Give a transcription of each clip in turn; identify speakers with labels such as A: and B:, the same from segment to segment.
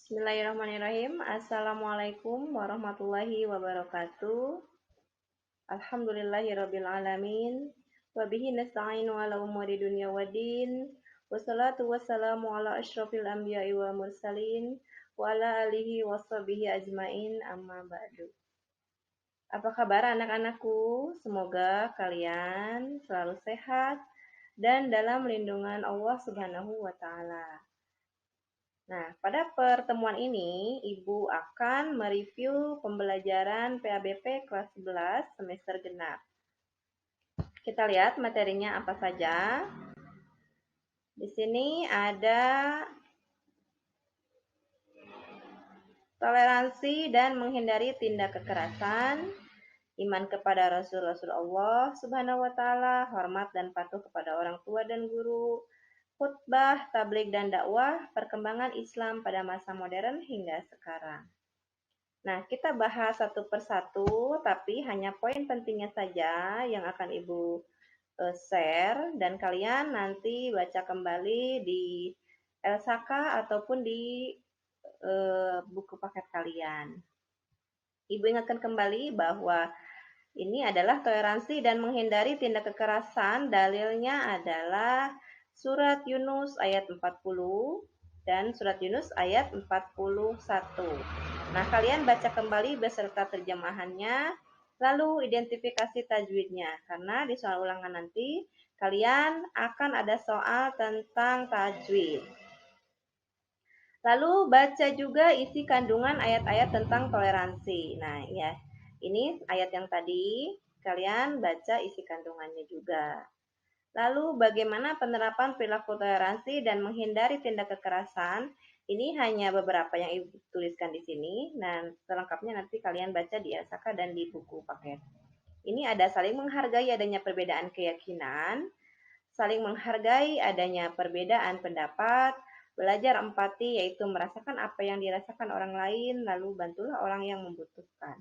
A: Bismillahirrahmanirrahim. Assalamualaikum warahmatullahi wabarakatuh. Alhamdulillahirabbil alamin. Wa bihi nasta'inu ala umuri dunya waddin. Wassalatu wassalamu ala asyrafil anbiya'i wal mursalin wa ala alihi washabihi ajmain amma ba'du. Apa kabar anak-anakku? Semoga kalian selalu sehat dan dalam lindungan Allah Subhanahu wa taala. Nah, pada pertemuan ini, Ibu akan mereview pembelajaran PABP kelas 11 semester genap. Kita lihat materinya apa saja. Di sini ada toleransi dan menghindari tindak kekerasan, iman kepada Rasul-Rasul Allah Subhanahu wa taala, hormat dan patuh kepada orang tua dan guru, khutbah, tabligh dan dakwah, perkembangan Islam pada masa modern hingga sekarang. Nah, kita bahas satu persatu, tapi hanya poin pentingnya saja yang akan Ibu share, dan kalian nanti baca kembali di LSAKA ataupun di buku paket kalian. Ibu ingatkan kembali bahwa ini adalah toleransi dan menghindari tindak kekerasan. Dalilnya adalah surat Yunus ayat 40 dan surat Yunus ayat 41. Nah, kalian baca kembali beserta terjemahannya, lalu identifikasi tajwidnya. Karena di soal ulangan nanti, kalian akan ada soal tentang tajwid. Lalu baca juga isi kandungan ayat-ayat tentang toleransi. Nah, ya, ini ayat yang tadi, kalian baca isi kandungannya juga. Lalu bagaimana penerapan perilaku toleransi dan menghindari tindak kekerasan? Ini hanya beberapa yang Ibu tuliskan di sini, dan selengkapnya nanti kalian baca di LSAKA dan di buku paket. Ini ada saling menghargai adanya perbedaan keyakinan, saling menghargai adanya perbedaan pendapat, belajar empati yaitu merasakan apa yang dirasakan orang lain, lalu bantulah orang yang membutuhkan.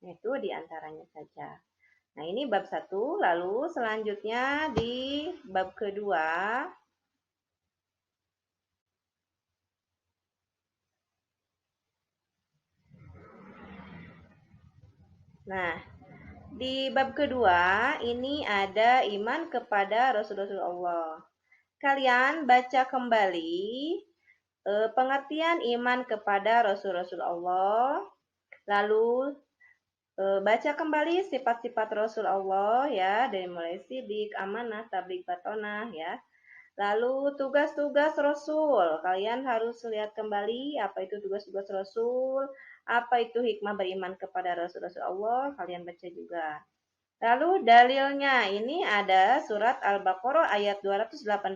A: Nah, itu diantaranya saja. Nah, ini bab 1, lalu selanjutnya di bab kedua. Nah, di bab kedua ini ada iman kepada Rasul-Rasul Allah. Kalian baca kembali pengertian iman kepada Rasul-Rasul Allah, lalu baca kembali sifat-sifat Rasul Allah ya, dari mulai sidik, amanah, tabligh, batonah ya. Lalu tugas-tugas Rasul, kalian harus lihat kembali apa itu tugas-tugas Rasul, apa itu hikmah beriman kepada Rasul-Rasul Allah, kalian baca juga. Lalu dalilnya, ini ada surat Al-Baqarah ayat 285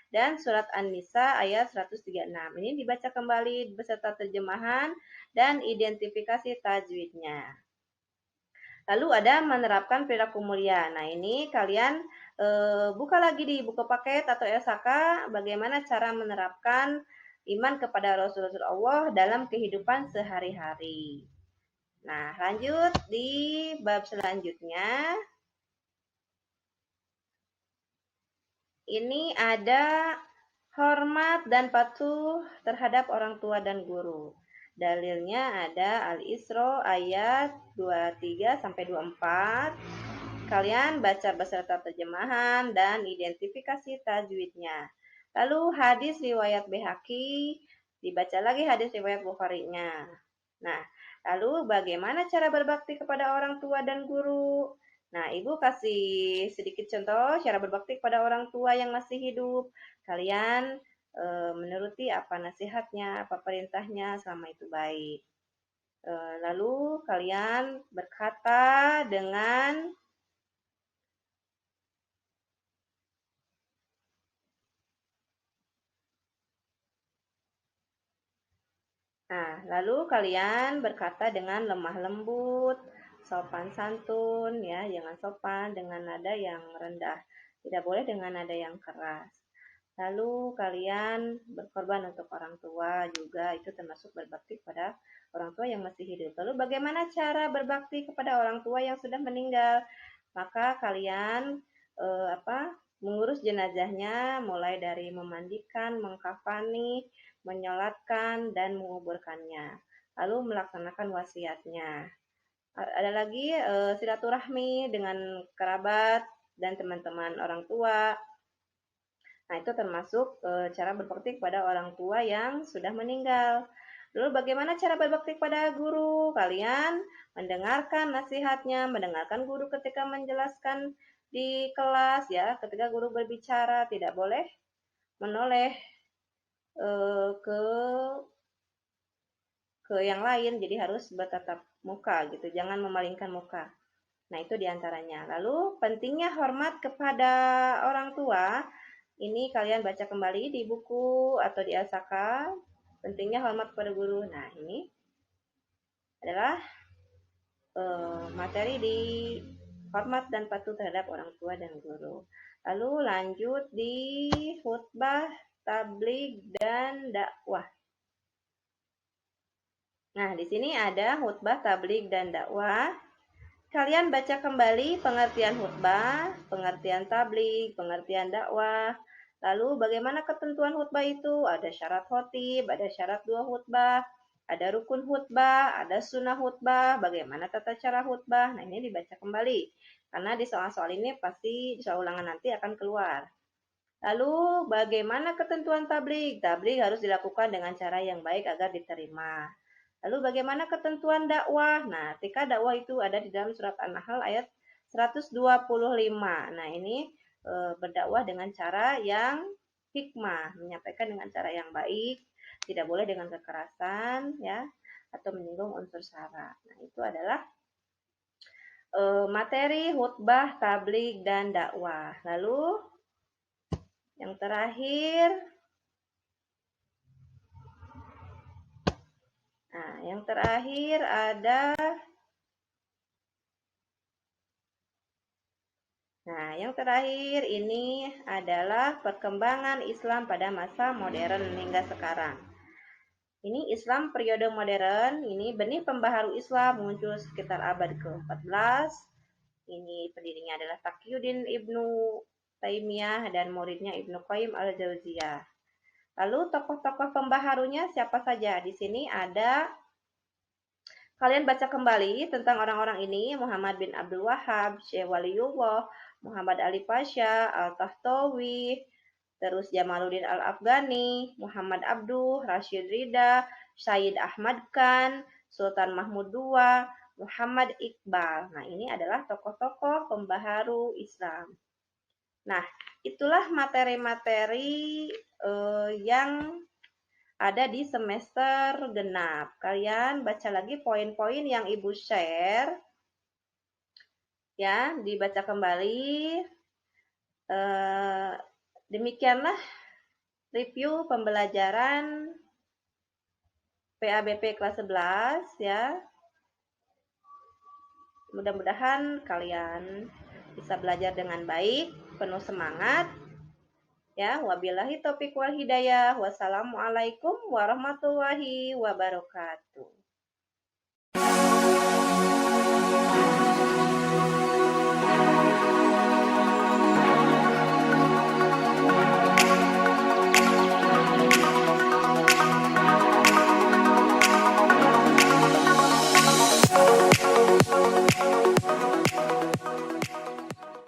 A: dan surat An-Nisa ayat 136. Ini dibaca kembali beserta terjemahan dan identifikasi tajwidnya. Lalu ada menerapkan perilaku mulia. Nah, ini kalian buka lagi di buku paket atau LSAKA bagaimana cara menerapkan iman kepada Rasul-Rasul Allah dalam kehidupan sehari-hari. Nah, lanjut di bab selanjutnya. Ini ada hormat dan patuh terhadap orang tua dan guru. Dalilnya ada Al-Isra ayat 23 sampai 24. Kalian baca beserta terjemahan dan identifikasi tajwidnya. Lalu hadis riwayat Baihaqi, dibaca lagi hadis riwayat Bukhari-nya. Nah, lalu bagaimana cara berbakti kepada orang tua dan guru? Nah, Ibu kasih sedikit contoh cara berbakti kepada orang tua yang masih hidup. Kalian menuruti apa nasihatnya, apa perintahnya selama itu baik. Lalu kalian berkata dengan lalu kalian berkata dengan lemah lembut, sopan santun ya, jangan sopan dengan nada yang rendah. Tidak boleh dengan nada yang keras. Lalu kalian berkorban untuk orang tua juga, itu termasuk berbakti kepada orang tua yang masih hidup. Lalu bagaimana cara berbakti kepada orang tua yang sudah meninggal? Maka kalian mengurus jenazahnya mulai dari memandikan, mengkafani, menyolatkan dan menguburkannya, lalu melaksanakan wasiatnya. Ada lagi silaturahmi dengan kerabat dan teman-teman orang tua. Nah, itu termasuk cara berbakti kepada orang tua yang sudah meninggal. Lalu bagaimana cara berbakti kepada guru? Kalian mendengarkan nasihatnya, mendengarkan guru ketika menjelaskan di kelas ya, ketika guru berbicara tidak boleh menoleh ke yang lain, jadi harus bertatap muka gitu, jangan memalingkan muka. Nah, itu diantaranya. Lalu pentingnya hormat kepada orang tua. Ini kalian baca kembali di buku atau di Asaka. Pentingnya hormat kepada guru. Nah, ini adalah materi di hormat dan patuh terhadap orang tua dan guru. Lalu lanjut di khutbah, tabligh, dan dakwah. Nah, di sini ada khutbah, tabligh, dan dakwah. Kalian baca kembali pengertian khutbah, pengertian tabligh, pengertian dakwah. Lalu bagaimana ketentuan khutbah itu? Ada syarat khotib, ada syarat dua khutbah, ada rukun khutbah, ada sunnah khutbah, bagaimana tata cara khutbah. Nah, ini dibaca kembali. Karena di soal-soal ini pasti di soal ulangan nanti akan keluar. Lalu bagaimana ketentuan tabligh? Tabligh harus dilakukan dengan cara yang baik agar diterima. Lalu bagaimana ketentuan dakwah? Nah, ketika dakwah itu ada di dalam surat An-Nahl ayat 125. Nah, ini berdakwah dengan cara yang hikmah, menyampaikan dengan cara yang baik, tidak boleh dengan kekerasan ya, atau menyinggung unsur sara. Nah, itu adalah materi khutbah, tabligh, dan dakwah. Lalu yang terakhir, ada yang terakhir ini adalah perkembangan Islam pada masa modern hingga sekarang. Ini Islam periode modern, ini benih pembaharu Islam muncul sekitar abad ke-14. Ini pendirinya adalah Taqiyuddin Ibnu Taimiyah dan muridnya Ibnu Qayyim al-Jauziyah. Lalu tokoh-tokoh pembaharunya siapa saja? Di sini ada, kalian baca kembali tentang orang-orang ini, Muhammad bin Abdul Wahhab, Syekh Waliullah, Muhammad Ali Pasha, Al-Tahtawi, terus Jamaluddin Al-Afghani, Muhammad Abduh, Rashid Rida, Sayyid Ahmad Khan, Sultan Mahmud II, Muhammad Iqbal. Nah, ini adalah tokoh-tokoh pembaharu Islam. Nah, itulah materi-materi yang ada di semester genap. Kalian baca lagi poin-poin yang Ibu share. Ya, dibaca kembali. Demikianlah review pembelajaran PABP kelas 11 ya. Mudah-mudahan kalian bisa belajar dengan baik, penuh semangat. Ya, wabillahi taufiq wal hidayah. Wassalamualaikum warahmatullahi wabarakatuh.